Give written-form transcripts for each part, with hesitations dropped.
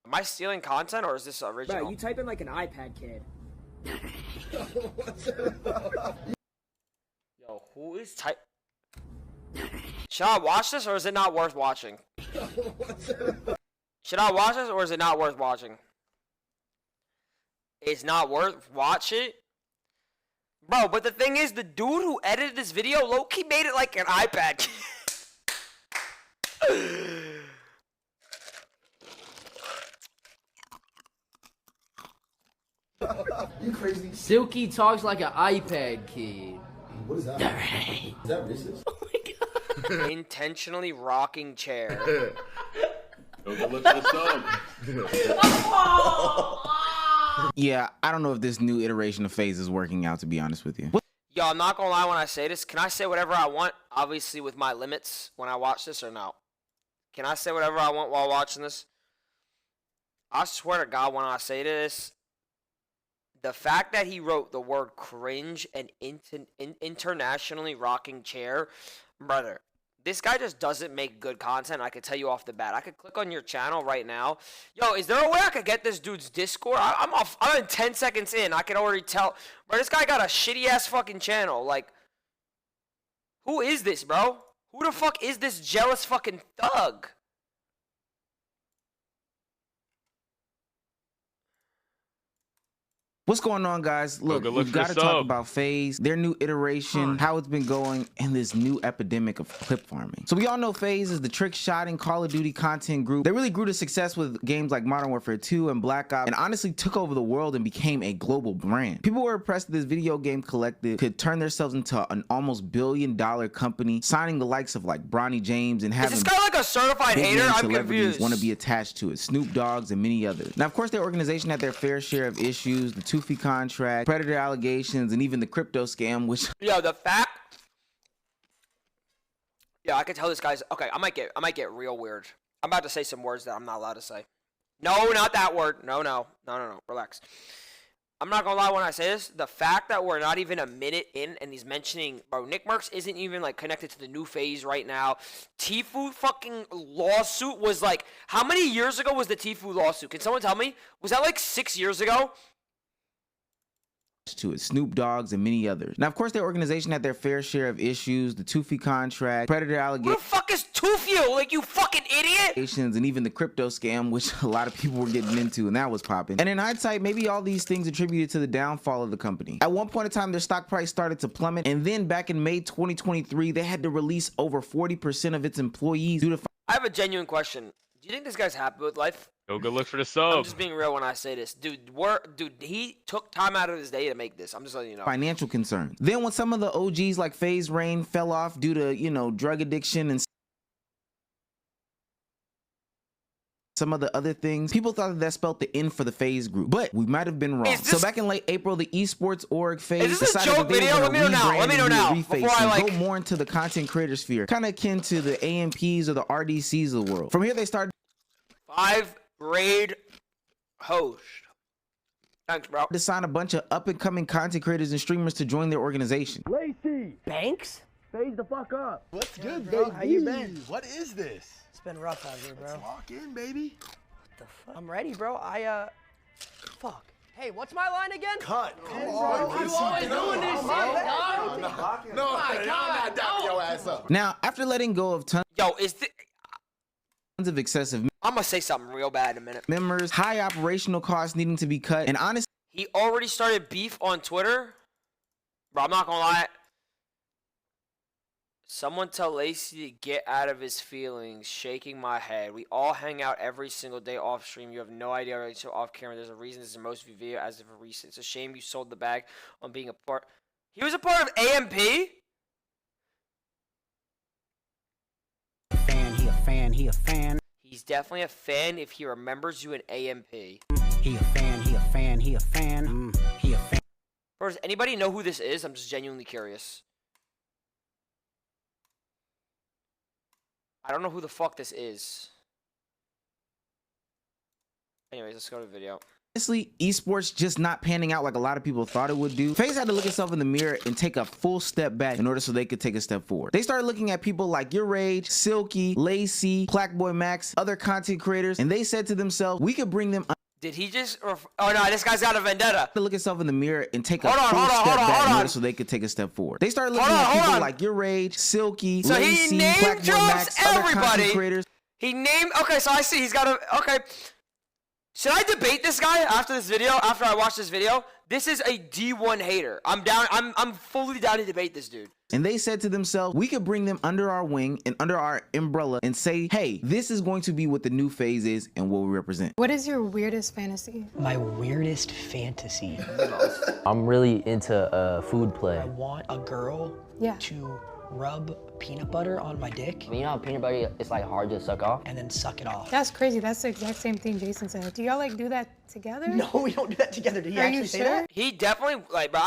Am I stealing content or is this original? Bro, you type in like an iPad kid. Yo, who is type? Should I watch this or is it not worth watching? Should I watch this or is it not worth watching? It's not worth watching? Bro, but the thing is, the dude who edited this video, low-key made it like an iPad. You crazy? Silky talks like an iPad kid. What is that? Is that racist? Oh my god. Intentionally rocking chair. Don't look at the song. Yeah, I don't know if this new iteration of Faze is working out, to be honest with you. Yo, I'm not gonna lie when I say this. Can I say whatever I want, obviously with my limits, when I watch this or no? Can I say whatever I want while watching this? I swear to God, when I say this, the fact that he wrote the word cringe and internationally rocking chair, brother, this guy just doesn't make good content. I could tell you off the bat. I could click on your channel right now. Yo, is there a way I could get this dude's Discord? I'm in 10 seconds in. I can already tell. Bro, this guy got a shitty-ass fucking channel. Like, who is this, bro? Who the fuck is this jealous fucking thug? What's going on, guys? Look, we've got to talk about Faze, their new iteration, how it's been going, and this new epidemic of clip farming. So we all know Faze is the trick-shotting Call of Duty content group. They really grew to success with games like Modern Warfare 2 and Black Ops, and honestly took over the world and became a global brand. People were impressed that this video game collective could turn themselves into an almost billion-dollar company, signing the likes of like Bronny James and having is this guy like a certified hater? I'm confused. Want to be attached to it, Snoop Dogg's and many others. Now, of course, their organization had their fair share of issues, the Toofy contract, predator allegations, and even the crypto scam, which yo, the fact, yeah, I could tell this guy's okay. I might get real weird. I'm about to say some words that I'm not allowed to say. No, not that word. No. Relax. I'm not gonna lie when I say this. The fact that we're not even a minute in and he's mentioning, bro, Nick Merckx isn't even like connected to the new Faze right now. Tfue fucking lawsuit was like, how many years ago was the Tfue lawsuit? Can someone tell me? Was that like 6 years ago? to it, Snoop Dogg's and many others. Now, of course, their organization had their fair share of issues, the Toofy contract, predator allegations. Who the fuck is Toofy? Like, you fucking idiot? And even the crypto scam, which a lot of people were getting into, and that was popping. And in hindsight, maybe all these things attributed to the downfall of the company. At one point in time, their stock price started to plummet, and then back in May 2023, they had to release over 40% of its employees due to... I have a genuine question. Do you think this guy's happy with life? Go look for the sub. I'm just being real when I say this. Dude, he took time out of his day to make this. I'm just letting you know. Financial concerns. Then when some of the OGs like Faze Rain fell off due to, you know, drug addiction and some of the other things, people thought that spelled the end for the Faze group, but we might have been wrong. So back in late April, the esports org Faze decided that they were going to rebrand and reface and go more into the content creator sphere, kind of akin to the AMPs or the RDCs of the world. From here, they started 5 raid host. Thanks, bro. To sign a bunch of up-and-coming content creators and streamers to join their organization. Lacey! Banks? Phase the fuck up. What's good, bro? baby? How you been? What is this? It's been rough out here, bro. Let's lock in, baby. What the fuck? I'm ready, bro. Fuck. Hey, what's my line again? Cut. Come Hey, on, bro. Lacey. You always Get doing this on, shit, bro. dog. No, I'm not dacking your ass up. Now, after letting go of tons of excessive I'm gonna say something real bad in a minute. members, high operational costs needing to be cut, and honestly, He already started beef on Twitter. Bro, I'm not gonna lie. Someone tell Lacey to get out of his feelings. Shaking my head. We all hang out every single day off stream. You have no idea right so off camera. There's a reason this is the most viewed video as of a recent. It's a shame you sold the bag on being a part. He was a part of AMP? He a fan. He's definitely a fan if he remembers you in AMP. He a fan. He a fan. Bro, does anybody know who this is? I'm just genuinely curious. I don't know who the fuck this is. Anyways, let's go to the video. Honestly, esports just not panning out like a lot of people thought it would do. Faze had to look himself in the mirror and take a full step back in order so they could take a step forward. They started looking at people like Your Rage, Silky, Lacey, Blackboy Max, other content creators, and they said to themselves, we could bring them. Did he just? Oh no, this guy's got a vendetta. To look himself in the mirror and take a full step back in order so they could take a step forward. They started looking at people like Your Rage, Silky, so Lacey, he name Blackboy drops Max, other content everybody. creators. He named. Okay, so I see he's got a. Okay. Should I debate this guy after this video? After I watch this video, this is a D1 hater. I'm down. I'm fully down to debate this dude. And they said to themselves, we could bring them under our wing and under our umbrella and say, hey, this is going to be what the new Faze is and what we represent. What is your weirdest fantasy? My weirdest fantasy. I'm really into food play. I want a girl to rub peanut butter on my dick. You know how peanut butter is like hard to suck off? And then suck it off. That's crazy. That's the exact same thing Jason said. Do y'all like do that together? No, we don't do that together. Did he actually say that? He definitely, like, bro,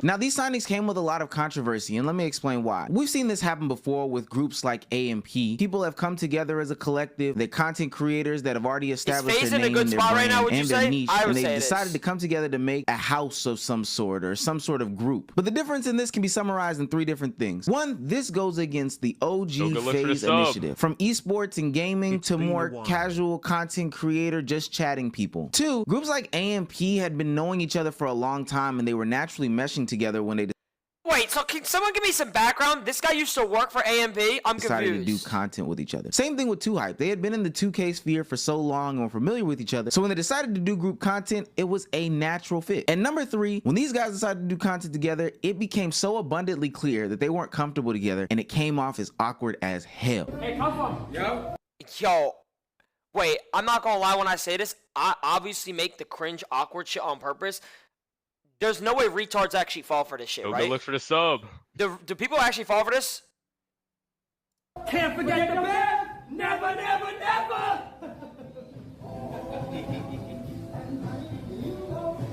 Now, these signings came with a lot of controversy, and let me explain why. We've seen this happen before with groups like AMP. People have come together as a collective. They're content creators that have already established their name and their brand and their niche, and they've decided to come together to make a house of some sort or some sort of group. But the difference in this can be summarized in 3 different things. One, this goes against the OG Faze initiative, from esports and gaming to more casual content creator, just chatting people. 2, groups like AMP had been knowing each other for a long time, and they were naturally meshing together when they wait, so can someone give me some background? This guy used to work for AMP. I'm decided confused. to do content with each other. Same thing with 2Hype. They had been in the 2K sphere for so long and were familiar with each other. So when they decided to do group content, it was a natural fit. And number 3, when these guys decided to do content together, it became so abundantly clear that they weren't comfortable together, and it came off as awkward as hell. Hey, come on. Yo, wait, I'm not gonna lie when I say this. I obviously make the cringe awkward shit on purpose. There's no way retards actually fall for this shit, right? Go look for the sub. Do people actually fall for this? Can't forget the bed. Never, never, never.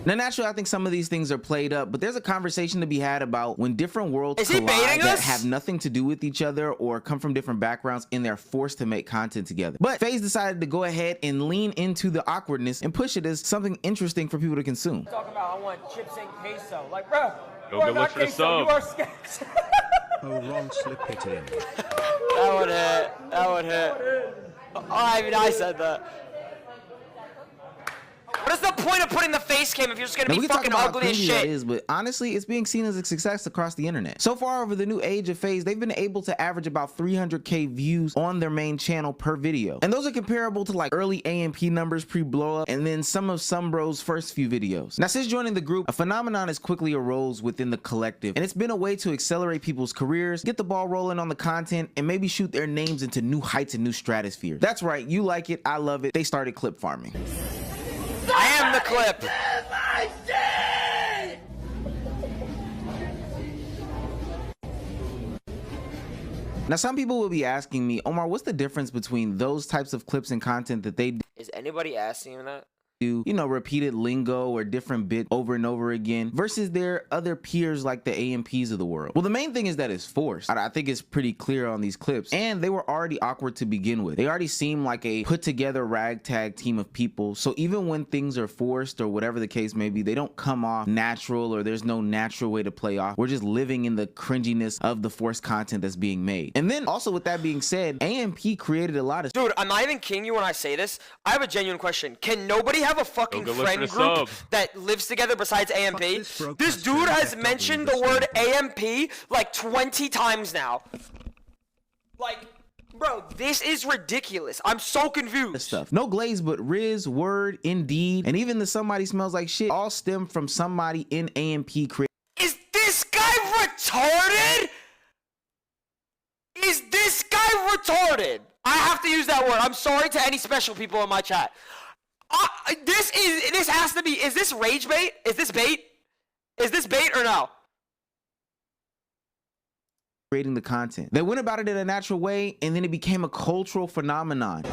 Now, naturally, I think some of these things are played up, but there's a conversation to be had about when different worlds collide that have nothing to do with each other or come from different backgrounds, and they're forced to make content together. But Faze decided to go ahead and lean into the awkwardness and push it as something interesting for people to consume. Talk about I want chips and queso. Like, bro, Go look for the sub. you are sketch. Oh, wrong, slip it in. That would hit. That would hit. Oh, I mean, I said that. What is the point of putting the face cam if you're just gonna be fucking ugly as shit? That is, but honestly, it's being seen as a success across the internet. So far, over the new age of Faze, they've been able to average about 300K views on their main channel per video. And those are comparable to like early AMP numbers pre-blow up, and then some of Bro's first few videos. Now, since joining the group, a phenomenon has quickly arose within the collective, and it's been a way to accelerate people's careers, get the ball rolling on the content, and maybe shoot their names into new heights and new stratospheres. That's right, you like it, I love it. They started clip farming. I am the clip. Now, some people will be asking me, Omar, what's the difference between those types of clips and content that they do? Is anybody asking him that? You know, repeated lingo or different bit over and over again versus their other peers like the AMPs of the world? Well, the main thing is that it's forced. I think it's pretty clear on these clips, and they were already awkward to begin with. They already seem like a put together ragtag team of people. So even when things are forced or whatever the case may be, they don't come off natural, or there's no natural way to play off. We're just living in the cringiness of the forced content that's being made. And then also, with that being said, AMP created a lot of— Dude, I'm not even kidding you when I say this. I have a genuine question. Can nobody have a fucking friend group that lives together besides AMP? This dude has mentioned the word AMP like 20 times now. Like, bro, this is ridiculous. I'm so confused. Stuff. No glaze, but Riz, Word, Indeed, and even the Somebody Smells Like Shit all stem from somebody in AMP creating. Is this guy retarded? Is this guy retarded? I have to use that word. I'm sorry to any special people in my chat. This has to be, is this rage bait? Is this bait? Is this bait or no? Creating the content. They went about it in a natural way, and then it became a cultural phenomenon.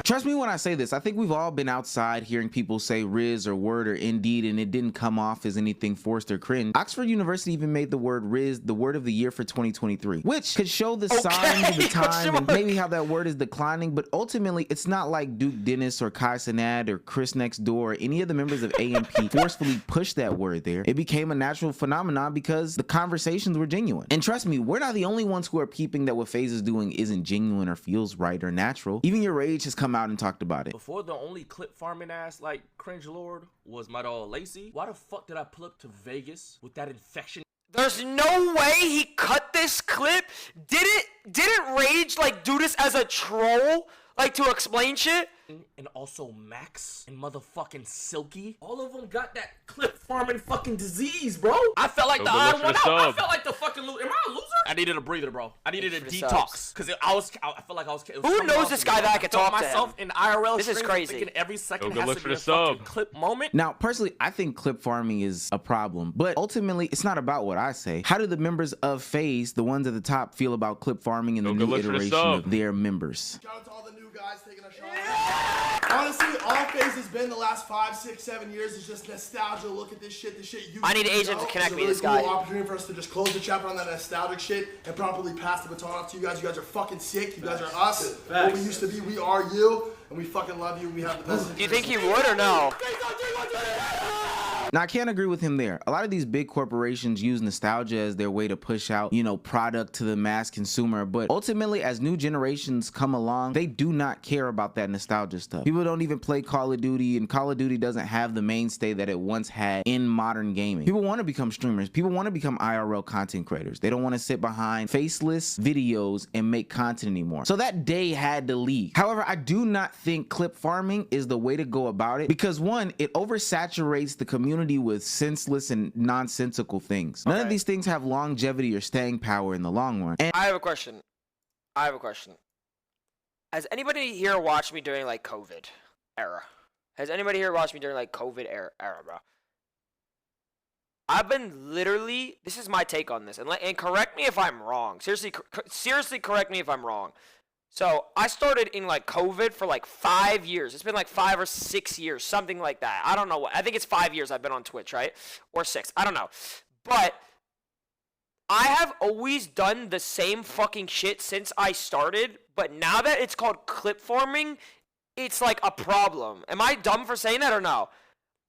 Trust me when I say this. I think we've all been outside hearing people say Riz or Word or Indeed, and it didn't come off as anything forced or cringe. Oxford University even made the word Riz the word of the year for 2023, which could show the signs of the time and maybe how that word is declining, but ultimately it's not like Duke Dennis or Kai Cenat or Chris Next Door or any of the members of AMP forcefully pushed that word there. It became a natural phenomenon because the conversations were genuine. And trust me, we're not the only ones who are peeping that what Faze is doing isn't genuine or feels right or natural. Even your Rage has come out and talked about it. Before, the only clip farming ass like cringe lord was my dog Lacey. Why the fuck did I pull up to Vegas with that infection? There's no way he cut this clip. Didn't Rage like do this as a troll, like to explain shit? And also Max and motherfucking Silky. All of them got that clip farming fucking disease, bro. I felt like the odd one out. I felt like the fucking loser. Am I a loser? I needed a breather, bro. I needed a detox. Because I felt like I was... Who knows this guy that I could talk to myself in IRL. This is crazy. Every second Go has look to for be the a fucking sub. clip moment. Now, personally, I think clip farming is a problem, but ultimately, it's not about what I say. How do the members of Faze, the ones at the top, feel about clip farming and the new iteration of their members? Shout out to all the new guys taking a shot. Honestly, all Faze has been the last 5, 6, 7 years is just nostalgia. Look at this shit. This shit you. I need Agent to connect me to this guy. It's a really guy. cool opportunity for us to just close the chapter on that nostalgic shit and properly pass the baton off to you guys. You guys are fucking sick. You guys are us. What we used to be, we are you, and we fucking love you. We have the best. Do you think he would or no? Now, I can't agree with him there. A lot of these big corporations use nostalgia as their way to push out, you know, product to the mass consumer. But ultimately, as new generations come along, they do not care about that nostalgia stuff. People don't even play Call of Duty, and Call of Duty doesn't have the mainstay that it once had in modern gaming. People want to become streamers. People want to become IRL content creators. They don't want to sit behind faceless videos and make content anymore. So that day had to leave. However, I do not think clip farming is the way to go about it because, one, it oversaturates the community with senseless and nonsensical things. None of these things have longevity or staying power in the long run. And I have a question. Has anybody here watched me during like COVID era? Has anybody here watched me during like COVID era, bro? I've been literally, this is my take on this, and correct me if I'm wrong. Seriously correct me if I'm wrong. So I started in like COVID for like 5 years. It's been like 5 or 6 years, something like that. I don't know what. I think it's 5 years I've been on Twitch, right? Or 6. I don't know. But I have always done the same fucking shit since I started. But now that it's called clip farming, it's like a problem. Am I dumb for saying that or no?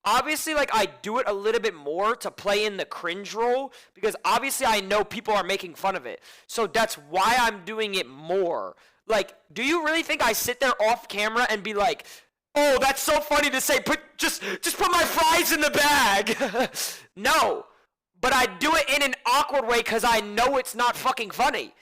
Obviously, like, I do it a little bit more to play in the cringe role because obviously I know people are making fun of it. So that's why I'm doing it more. Like, do you really think I sit there off camera and be like, oh, that's so funny to say, just put my fries in the bag? No. But I do it in an awkward way because I know it's not fucking funny.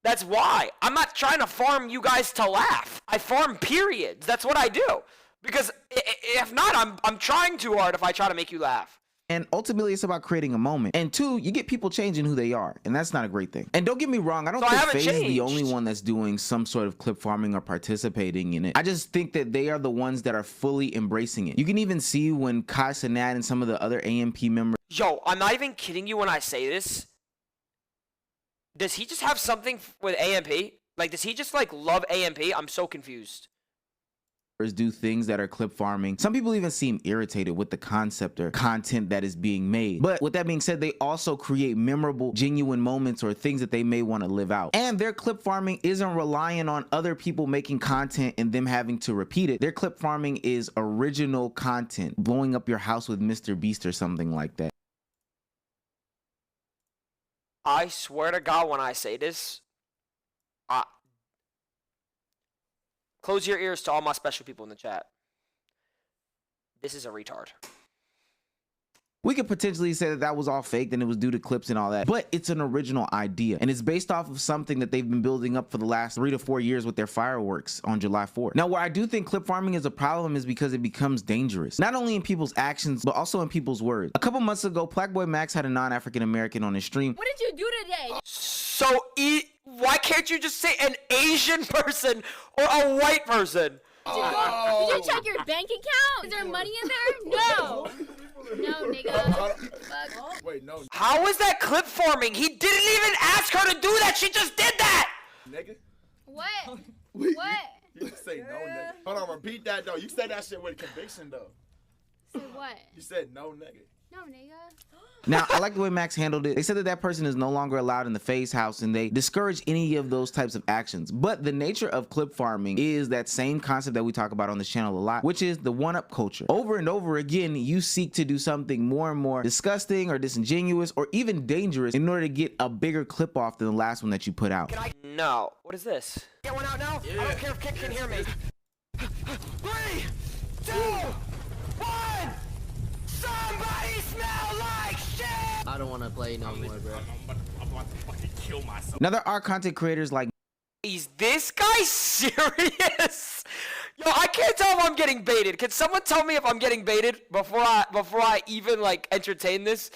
That's why. I'm not trying to farm you guys to laugh. I farm periods. That's what I do. Because if not, I'm trying too hard if I try to make you laugh. And ultimately, it's about creating a moment. And two, you get people changing who they are. And that's not a great thing. And don't get me wrong, I don't think Faze is the only one that's doing some sort of clip farming or participating in it. I just think that they are the ones that are fully embracing it. You can even see when Kai Cenat and some of the other AMP members... Yo, I'm not even kidding you when I say this. Does he just have something with AMP? Like, does he just, like, love AMP? I'm so confused. Do things that are clip farming. Some people even seem irritated with the concept or content that is being made. But with that being said, they also create memorable, genuine moments or things that they may want to live out. And their clip farming isn't relying on other people making content and them having to repeat it. Their clip farming is original content, blowing up your house with Mr. Beast or something like that. I swear to God when I say this, close your ears to all my special people in the chat. This is a retard. We could potentially say that that was all fake and it was due to clips and all that, but it's an original idea and it's based off of something that they've been building up for the last 3 to 4 years with their fireworks on July 4th. Now, where I do think clip farming is a problem is because it becomes dangerous, not only in people's actions, but also in people's words. A couple months ago, Blackboy Max had a non-African American on his stream. What did you do today? So, why can't you just say an Asian person or a white person? Did you check your bank account? Is there money in there? No. No, nigga. Fuck. Wait, no. How is that clip forming? He didn't even ask her to do that. She just did that. Nigga. What? Wait, What? say no, nigga. Hold on, repeat that though. You said that shit with conviction though. Say what? You said no, nigga. No, nigga. Now, I like the way Max handled it. They said that that person is no longer allowed in the Faze house and they discourage any of those types of actions. But the nature of clip farming is that same concept that we talk about on this channel a lot, which is the one-up culture. Over and over again, you seek to do something more and more disgusting or disingenuous or even dangerous in order to get a bigger clip off than the last one that you put out. No. What is this? Get one out now? Yeah. I don't care if Kick can hear me. 3, 2, 1! Somebody smell like shit! I don't want to play no more, bro. I'm about to fucking kill myself. Now, there are content creators like Is this guy serious? Yo, I can't tell if I'm getting baited. Can someone tell me if I'm getting baited before I even like entertain this?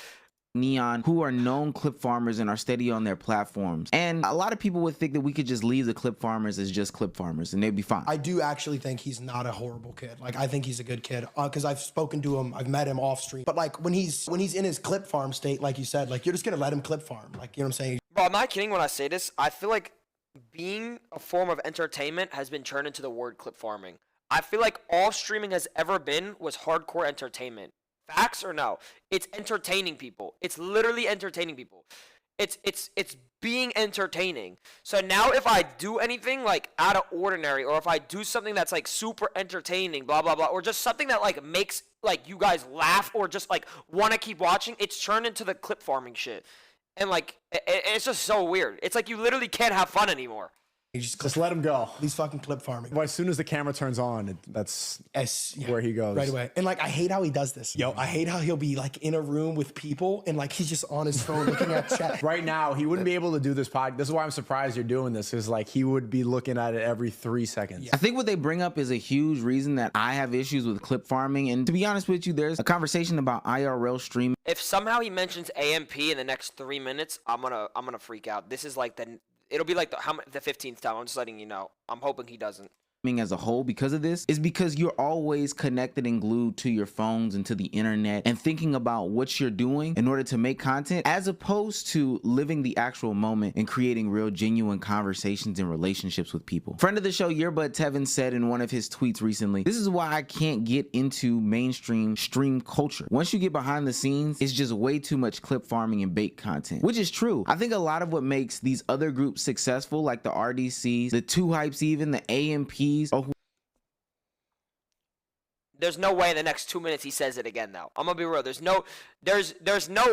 Neon, who are known clip farmers and are steady on their platforms. And a lot of people would think that we could just leave the clip farmers as just clip farmers and they'd be fine. I do actually think he's not a horrible kid. Like, I think he's a good kid because I've spoken to him, I've met him off stream. But like when he's in his clip farm state, like you said, like you're just gonna let him clip farm. Like, you know what I'm saying? Bro, I'm not kidding when I say this. I feel like being a form of entertainment has been turned into the word clip farming. I feel like all streaming has ever been was hardcore entertainment. Facts or no? It's entertaining people. It's literally entertaining people. It's being entertaining. So now if I do anything like out of ordinary, or if I do something that's like super entertaining, blah blah blah, or just something that like makes like you guys laugh or just like want to keep watching, it's turned into the clip farming shit. And like it's just so weird. It's like you literally can't have fun anymore. You Just let him go. He's fucking clip farming. Well, as soon as the camera turns on, that's where he goes. Right away. And like, I hate how he does this. Yo, I hate how he'll be like in a room with people and like he's just on his phone looking at chat. Right now, he wouldn't be able to do this podcast. This is why I'm surprised you're doing this, is like he would be looking at it every 3 seconds. I think what they bring up is a huge reason that I have issues with clip farming. And to be honest with you, there's a conversation about IRL streaming. If somehow he mentions AMP in the next 3 minutes, I'm gonna freak out. This is like it'll be like the 15th time. I'm just letting you know. I'm hoping he doesn't. As a whole because of this is because you're always connected and glued to your phones and to the internet and thinking about what you're doing in order to make content, as opposed to living the actual moment and creating real genuine conversations and relationships with people. Friend of the show Yearbud Tevin said in one of his tweets recently, "This is why I can't get into mainstream stream culture. Once you get behind the scenes, it's just way too much clip farming and bait content," which is true. I think a lot of what makes these other groups successful, like the RDCs, the 2 Hypes, even the AMPs, there's no way in the next 2 minutes he says it again though. I'm gonna be real. There's no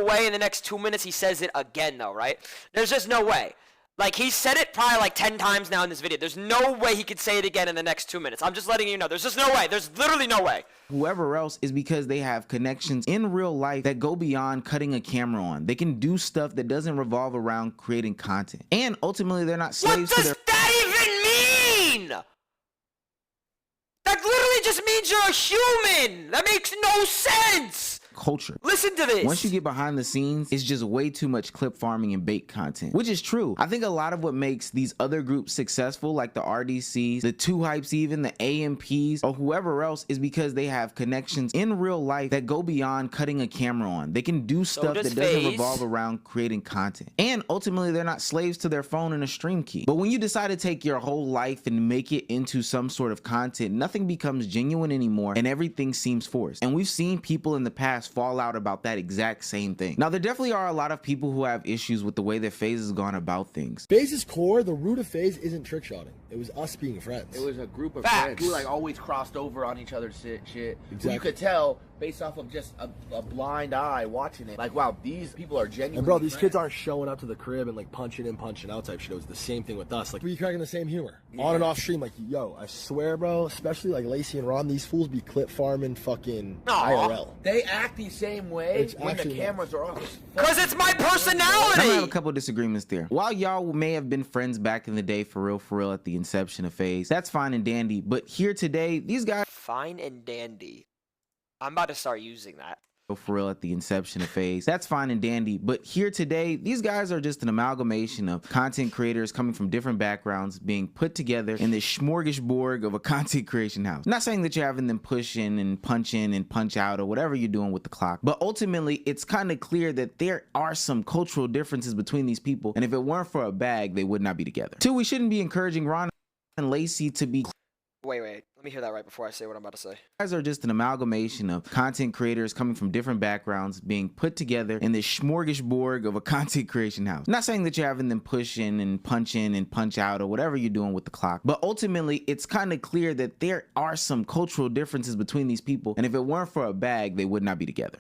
way in the next 2 minutes he says it again though, right? There's just no way. Like, he said it probably like 10 times now in this video. There's no way he could say it again in the next 2 minutes. I'm just letting you know. There's just no way. There's literally no way. Whoever else is because they have connections in real life that go beyond cutting a camera on. They can do stuff that doesn't revolve around creating content. And ultimately, they're not slaves to their... What does that even mean? That literally just means you're a human. That makes no sense. Culture. Listen to this. Once you get behind the scenes, it's just way too much clip farming and bait content, which is true. I think a lot of what makes these other groups successful, like the RDCs, the 2 Hypes, even the AMPs, or whoever else, is because they have connections in real life that go beyond cutting a camera on. They can do stuff that doesn't revolve around creating content. And ultimately, they're not slaves to their phone and a stream key. But when you decide to take your whole life and make it into some sort of content, nothing becomes genuine anymore and everything seems forced. And we've seen people in the past fall out about that exact same thing. Now, there definitely are a lot of people who have issues with the way that Faze has gone about things. Faze's core, the root of Faze isn't trick shotting. It was us being friends. It was a group of Facts. friends who like always crossed over on each other's shit. Exactly. You could tell based off of just a blind eye watching it. Like, wow, these people are genuine. And bro, these kids aren't showing up to the crib and like punching in, punching out type shit. It was the same thing with us. Like, we cracking the same humor. Yeah. On and off stream, like, yo, I swear, bro, especially like Lacey and Ron, these fools be clip farming fucking IRL. They act the same way when the cameras are off. Because it's my personality. I have a couple disagreements there. While y'all may have been friends back in the day for real at the inception of Faze, that's fine and dandy. But here today, these guys... Fine and dandy. I'm about to start using that. For real at the inception of Faze. That's fine and dandy, but here today, these guys are just an amalgamation of content creators coming from different backgrounds being put together in this smorgasbord of a content creation house. Not saying that you're having them push in and punch out or whatever you're doing with the clock, but ultimately it's kind of clear that there are some cultural differences between these people, and if it weren't for a bag, they would not be together. 2, we shouldn't be encouraging Ron and Lacey to be... Wait. Let me hear that right before I say what I'm about to say. You guys are just an amalgamation of content creators coming from different backgrounds being put together in this smorgasbord of a content creation house. Not saying that you're having them push in and punch out or whatever you're doing with the clock, but ultimately it's kind of clear that there are some cultural differences between these people, and if it weren't for a bag, they would not be together.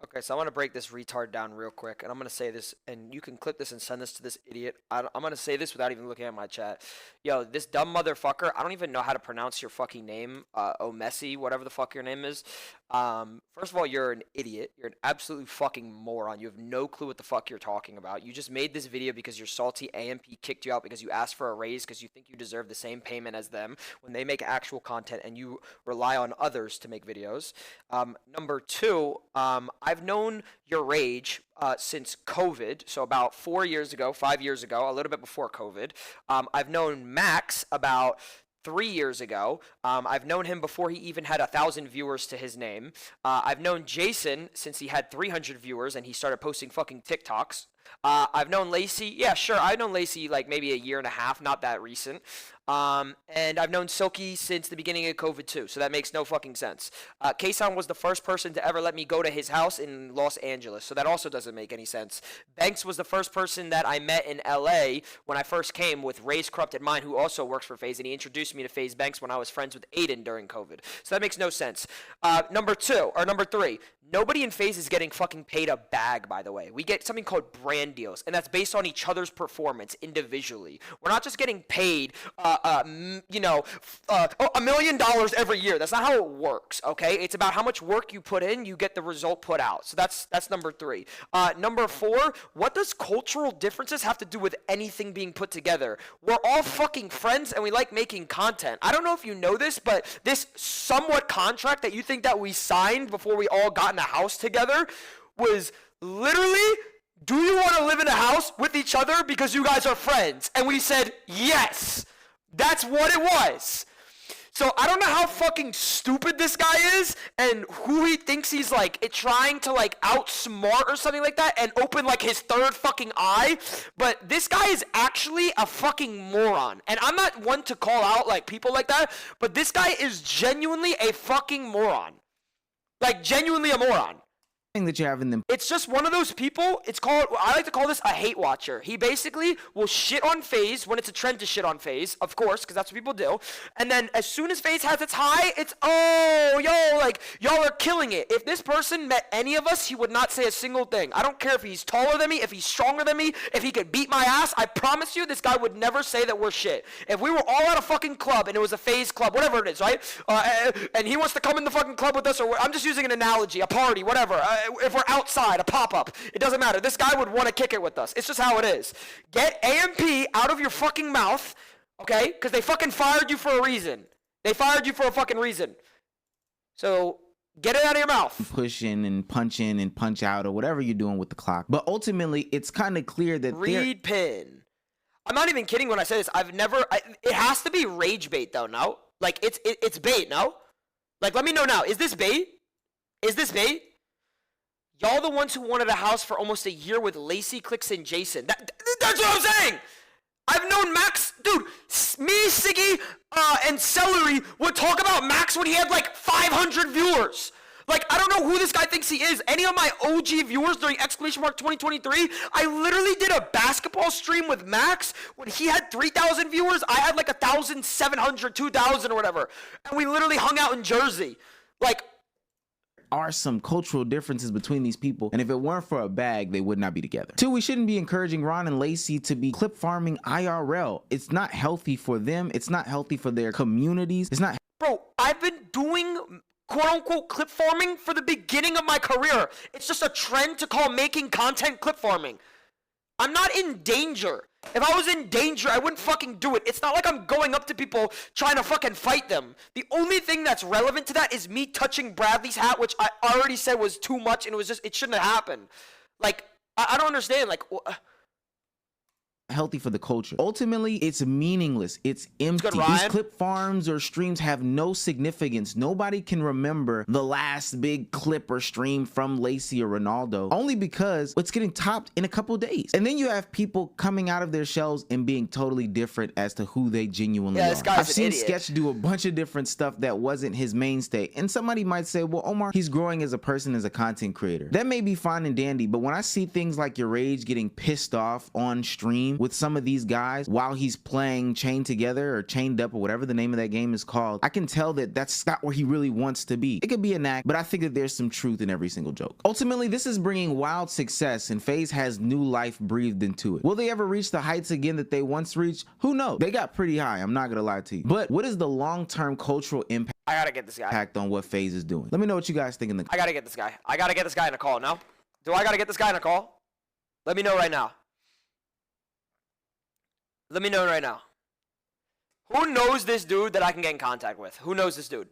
Okay, so I want to break this retard down real quick, and I'm going to say this, and you can clip this and send this to this idiot. I'm going to say this without even looking at my chat. Yo, this dumb motherfucker, I don't even know how to pronounce your fucking name, Messi, whatever the fuck your name is. First of all, you're an idiot. You're an absolute fucking moron. You have no clue what the fuck you're talking about. You just made this video because your salty AMP kicked you out because you asked for a raise because you think you deserve the same payment as them when they make actual content and you rely on others to make videos. Number two, I've known your rage since COVID, so about 4 years ago, 5 years ago, a little bit before COVID. I've known Max about 3 years ago. I've known him before he even had 1,000 viewers to his name. I've known Jason since he had 300 viewers and he started posting fucking TikToks. I've known Lacey. Yeah, sure. I've known Lacey like maybe a year and a half, not that recent. And I've known Silky since the beginning of COVID too, so that makes no fucking sense. Kason was the first person to ever let me go to his house in Los Angeles, so that also doesn't make any sense. Banks was the first person that I met in LA when I first came with Ray's Corrupted Mind, who also works for Faze, and he introduced me to Faze Banks when I was friends with Aiden during COVID. So that makes no sense. Number three, nobody in Faze is getting fucking paid a bag, by the way. We get something called brand deals, and that's based on each other's performance individually. We're not just getting paid, $1 million every year. That's not how it works, okay? It's about how much work you put in, you get the result put out. So that's number three. Number four, what does cultural differences have to do with anything being put together? We're all fucking friends, and we like making content. I don't know if you know this, but this somewhat contract that you think that we signed before we all got in a house together was literally, do you want to live in a house with each other because you guys are friends? And we said yes. That's what it was. So I don't know how fucking stupid this guy is and who he thinks he's like trying to like outsmart or something like that and open like his third fucking eye. But this guy is actually a fucking moron. And I'm not one to call out like people like that, but this guy is genuinely a fucking moron. Like genuinely a moron. That you're having them. It's just one of those people. It's called, I like to call this a hate watcher. He basically will shit on Faze when it's a trend to shit on Faze, of course, because that's what people do. And then as soon as Faze has its high, it's, oh, yo, like, y'all are killing it. If this person met any of us, he would not say a single thing. I don't care if he's taller than me, if he's stronger than me, if he could beat my ass. I promise you, this guy would never say that we're shit. If we were all at a fucking club and it was a Faze club, whatever it is, right? And he wants to come in the fucking club with us, or I'm just using an analogy, a party, whatever. If we're outside, a pop-up, it doesn't matter. This guy would want to kick it with us. It's just how it is. Get AMP out of your fucking mouth, okay? Because they fucking fired you for a reason. They fired you for a fucking reason. So get it out of your mouth. Push in and punch out or whatever you're doing with the clock. But ultimately, it's kind of clear that read pin. I'm not even kidding when I say this. It has to be rage bait though, no? Like it's bait, no? Like let me know now. Is this bait? Is this bait? Y'all the ones who wanted a house for almost a year with Lacey, Clicks, and Jason. That's what I'm saying! I've known Max, dude, me, Siggy, and Celery would talk about Max when he had like 500 viewers. Like, I don't know who this guy thinks he is. Any of my OG viewers during ! 2023, I literally did a basketball stream with Max when he had 3,000 viewers. I had like 1,700, 2,000 or whatever. And we literally hung out in Jersey. Like, are some cultural differences between these people, and if it weren't for a bag, they would not be together. Two, we shouldn't be encouraging Ron and Lacey to be clip farming IRL. It's not healthy for them. It's not healthy for their communities. It's not. Bro, I've been doing quote-unquote clip farming for the beginning of my career. It's just a trend to call making content clip farming. I'm not in danger. If I was in danger, I wouldn't fucking do it. It's not like I'm going up to people trying to fucking fight them. The only thing that's relevant to that is me touching Bradley's hat, which I already said was too much, and it shouldn't have happened. Like, I don't understand. Like, healthy for the culture. Ultimately, it's meaningless. It's empty. Ryan. These clip farms or streams have no significance. Nobody can remember the last big clip or stream from Lacey or Ronaldo, only because it's getting topped in a couple days. And then you have people coming out of their shells and being totally different as to who they genuinely are. This guy's I've seen an idiot. Sketch do a bunch of different stuff that wasn't his mainstay. And somebody might say, well, Omar, he's growing as a person, as a content creator. That may be fine and dandy, but when I see things like your Rage getting pissed off on stream with some of these guys while he's playing Chained Together or Chained Up or whatever the name of that game is called, I can tell that that's not where he really wants to be. It could be an act, but I think that there's some truth in every single joke. Ultimately, this is bringing wild success, and Faze has new life breathed into it. Will they ever reach the heights again that they once reached? Who knows? They got pretty high, I'm not gonna lie to you. But what is the long-term cultural impact I gotta get this guy. on what Faze is doing? Let me know what you guys think in the I gotta get this guy. I gotta get this guy in a call now. Do I gotta get this guy in a call? Let me know right now. Let me know right now. Who knows this dude that I can get in contact with? Who knows this dude?